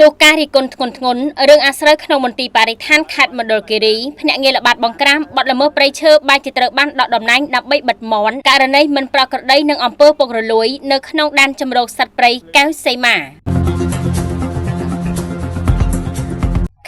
ទូការរីគុណធ្ងន់ធ្ងររឿងអាស្រូវក្នុងមន្ទីរបរិស្ថានខេត្តមណ្ឌលគិរីភ្នាក់ងារល្បាតបង្ក្រាបបទល្មើសព្រៃឈើបានជាត្រូវបានដកតំណែងដើម្បីបិទមាន់ករណីមិនប្រក្រតីនឹងអំពើពុករលួយនៅក្នុងដែនជម្រកសត្វព្រៃកែវសីមា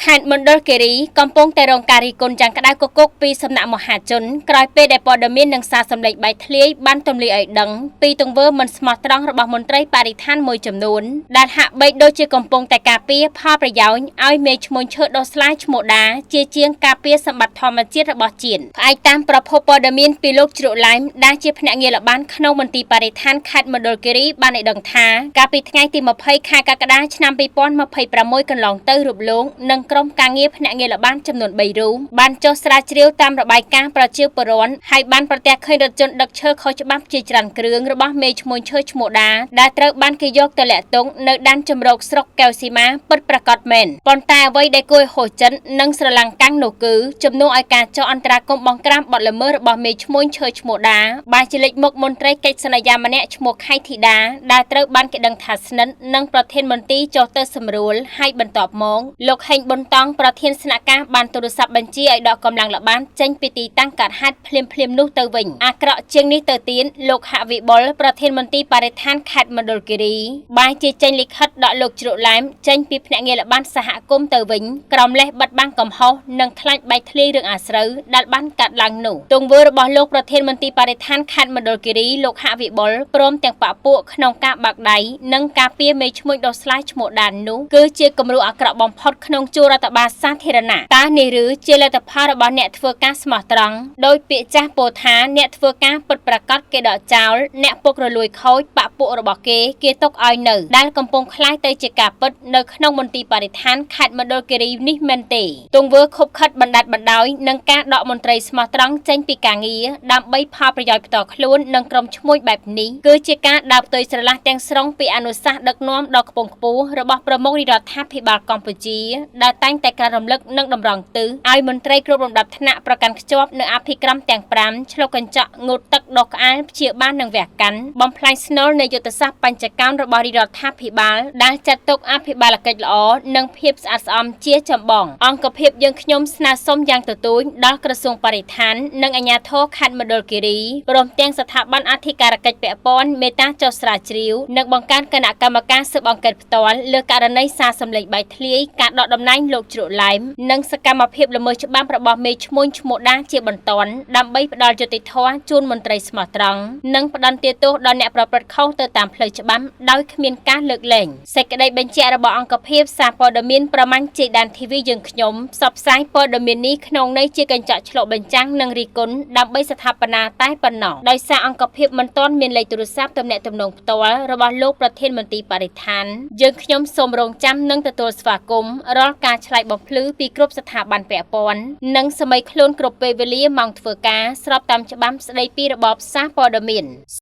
ខេត្តមណ្ឌលគិរីកំពុងតែរងការរិះគន់យ៉ាងក្តៅគគុកពីសំណាក់មហាជនក្រោយពេលដែលព័ត៌មាននិងសារសម្លេងបែកធ្លាយបានទម្លាយឲ្យដឹងពីទង្វើមិនស្មោះត្រង់របស់មន្ត្រីបរិស្ថានមួយចំនួនដែលហាក់បីដូចជាកំពុងតែការពារផលប្រយោជន៍ឲ្យមេឈ្មោះឈើដោះស្លាយឈ្មោះដាជាជាងការពារសម្បត្តិធម្មជាតិរបស់ជាតិផ្អែកតាមប្រភពព័ត៌មានពីលោកជ្រក់ឡែមដែលជាភ្នាក់ងារល្បាតក្នុងមន្ទីរបរិស្ថានខេត្តមណ្ឌលគិរីបានឲ្យដឹងថាកាលពីថ្ងៃទី20ខែកក្កដាឆ្នាំ2026កន្លងទៅរូបលោកនិងក្រុមការងារភ្នាក់ងារល្បាតចំនួន3រូបបានចុះស្រាវជ្រាវតាមរបាយការណ៍ប្រជាពលរដ្ឋហើយបានប្រទះឃើញរថយន្តដឹកឈើខុសច្បាប់ជាច្រើនគ្រឿងរបស់មេឈ្មោះឈើឈ្មោះដាដែលត្រូវបានគេយកទៅលាក់ទុកនៅដែនជម្រកស្រុកកែវសីមាពិតប្រាកដមែនប៉ុន្តែអ្វីដែលគួរឲ្យហូរចិត្តនិងស្រឡាំងកាំងនោះគឺជំនួសឲ្យការចោទអន្តរាគមន៍បង្ក្រាបបទល្មើសរបស់មេឈ្មោះឈើឈ្មោះដាបានជាលេចមុខមន្ត្រីកិច្ចសន្យាម្នាក់ឈ្មោះខៃធីតាដែលត្រូវបានគេដឹងថាស្និទ្ធនឹងប្រធានមន្ទីរចុះទៅសម្រួលហើយបន្ទាប់មកលោកហេងប៊ុនតង់ប្រធានស្នាក់ការបានទូរស័ព្ទបញ្ជាឲ្យដកកម្លាំងល្បាតចេញពីទីតាំងកើតហេតុភ្លាមនោះទៅវិញអាក្រក់ជាងនេះទៅទៀតលោកហវិបុលប្រធានមន្ទីរបរិស្ថានខេត្តមណ្ឌលគិរីបានជាចេញលិខិតដកលោកជ្រក់ឡែមចេញពីភ្នាក់ងារល្បាតសហគមន៍ទៅវិញក្រោមលេសបិទបាំងកំហុសនិងខ្លាចបែកធ្លាយរឿងអាស្រូវដែលបានកាត់ឡើងនោះទង្វើរបស់លោកប្រធានមន្ទីរបរិស្ថានខេត្តមណ្ឌលគិរីលោកហវិបុលព្រមទាំងបពពួកក្នុងការបាក់ដៃនិងការពារមេឈ្មោះដោះស្លាយឈ្មោះដាននោះគឺជាគំរូអាក្រក់បំផុតក្នុងជួររដ្ឋបាលសាធារណៈតើនេះឬជាលទ្ធផលរបស់អ្នកធ្វើការស្មោះត្រង់ដោយពាក្យចាស់ពោលថាអ្នកធ្វើការពិតប្រាកដគេដកចោលអ្នកពុករលួយខូចបពពួករបស់គេទុកឲ្យនៅដែលកំពុងคล้ายទៅជាការពិតនៅក្នុងមន្ទីរបរិស្ថានខេត្តមណ្ឌលគិរីនេះមែនទេទង្វើខុបខិតបណ្ដាច់បណ្ដោយនិងការដកមន្ត្រីស្មោះត្រង់ចេញពីការងារដើម្បីផលប្រយោជន៍ផ្ទាល់ខ្លួននិងក្រុមឈ្មួញបែបនេះគឺជាការដើរផ្ទុយស្រឡះទាំងស្រុងពីអនុសាសន៍ដឹកនាំដ៏ខ្ពង់ខ្ពស់របស់ប្រមុខរដ្ឋាភិបាលកម្ពុជាដែលតែងតែការរំលឹកនិងតម្រង់ទិសឲ្យមន្ត្រីគ្រប់លំដាប់ថ្នាក់ប្រកាន់ខ្ជាប់នៅអភិក្រមទាំង5ឆ្លុះកញ្ចក់ងូតទឹកដកក្អែលព្យាបាលនឹងវះកាន់បំផ្លាញស្នូលនៃយុទ្ធសាស្ត្របញ្ចកម្មរបស់រដ្ឋាភិបាលដែលចាត់ទុកអភិបាលកិច្ចល្អនិងភាពស្អាតស្អំជាចម្បងអង្គភាពយើងខ្ញុំស្នើសុំយ៉ាងទទូចដល់ក្រសួងបរិស្ថាននិងអាជ្ញាធរខេត្តមណ្ឌលគិរីព្រមទាំងស្ថាប័នអធិការកិច្ចពាក់ព័ន្ធមេត្តាចុះស្រាវជ្រាវនិងបង្កើតគណៈកម្មការស៊ើបអង្កេតផ្ទាល់លើករណីសារសម្លេងបែកធ្លាយការដកតំណែងលោកជ្រក់ឡែមនិងសកម្មភាពល្មើសច្បាប់របស់មេឈ្មោះឈ្មោះដាជាបន្ទាន់ដើម្បីផ្ដល់យុត្តិធម៌ជូនមន្ត្រីស្មោះត្រង់និងផ្ដន្ទាទោសដល់អ្នកប្រព្រឹត្តខុសទៅតាមផ្លូវច្បាប់ដោយគ្មានការលើកលែងសេចក្តីបញ្ជាក់របស់អង្គភាពសារព័ត៌មានប្រមាញ់ជាដានធីវីយើងខ្ញុំផ្សព្វផ្សាយព័ត៌មាននេះក្នុងន័យជាកញ្ចក់ឆ្លុះបញ្ចាំងនិងរិះគន់ដើម្បីស្ថាបនាតែប៉ុណ្ណោះដោយសារអង្គភាពមិនទាន់មានលេខទូរស័ព្ទទំនាក់ទំនងផ្ទាល់របស់លោកប្រធានមន្ទីរបរិស្ថានយើងខ្ញុំសូមរងចាំនិងទទួលស្វាគមន៍រាល់ការឆ្លើយបំភ្លឺពីគ្រប់ស្ថាប័នពាក់ព័ន្ធនិងសម័យខ្លួនគ្រប់ពេលវេលាម៉ោងធ្វើការស្របតាមច្បាប់ស្តីពីរបបសារព័ត៌មាន